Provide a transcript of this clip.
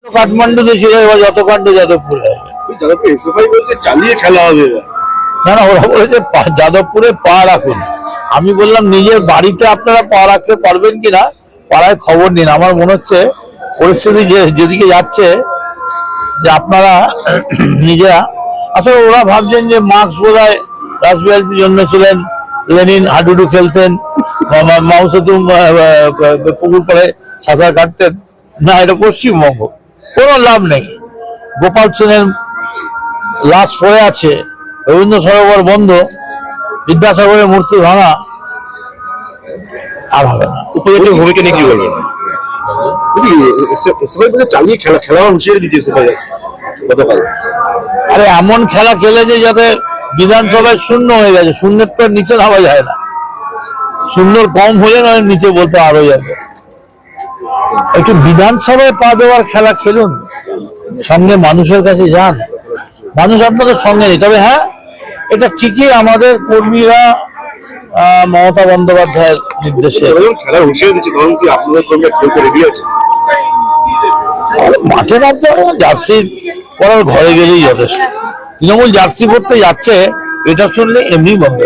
কাঠমান্ডুতে ছিল, এবার যত কাণ্ড যাদবপুরে হবে। চালিয়ে খেলা হবে। না না, ওরা বলেছে যাদবপুরে পা রাখুন। আমি বললাম নিজের বাড়িতে আপনারা পা রাখতে পারবেন কিনা পাড়ায় খবর নিন। আমার মনে হচ্ছে পরিস্থিতি যেদিকে যাচ্ছে যে আপনারা নিজেরা আসলে ওরা ভাবছেন যে মার্কস বোধহয় রাসবিহারীতে জন্মেছিলেন, লেনিন হাডুডু খেলতেন, মাও সেতুং পুকুর পাড়ে সাঁতার কাটতেন। না, এটা পশ্চিমবঙ্গ, কোনো লাভ নেই। গোপাল সেনের লাশ পড়ে আছে, রবীন্দ্র সরোবর বন্ধ, বিদ্যাসাগরের মূর্তি ভাঙা, আর হবে না। উপজাতির ভূমিকা নিয়ে কি বলবেন? চালিয়ে খেলা হুঁশিয়ারি দিচ্ছে গতকাল। আরে এমন খেলা খেলেছে যাতে বিধানসভায় শূন্য হয়ে গেছে। শূন্যের তো নিচে নামা যায় না, শূন্যর কম হলে নয় নিচে বলতে আরো যাবে। একটু বিধানসভায় পা দেওয়ার খেলা খেলুন, সঙ্গে মানুষের কাছে যান, মানুষ আপনাদের সঙ্গে নেই। তবে হ্যাঁ, এটা ঠিকই আমাদের কর্মীরা মমতা বন্দ্যোপাধ্যায়ের নির্দেশে খেলা হুঁশিয়ারি দিচ্ছে, তখন কি আপনাদের কর্মীরা খেলতে রেডি আছে? মাঠে নামতে হবে না, জার্সি পরার ঘরে গেলেই যথেষ্ট। তৃণমূল জার্সি পরতে যাচ্ছে এটা শুনলে এমনি বন্ধ।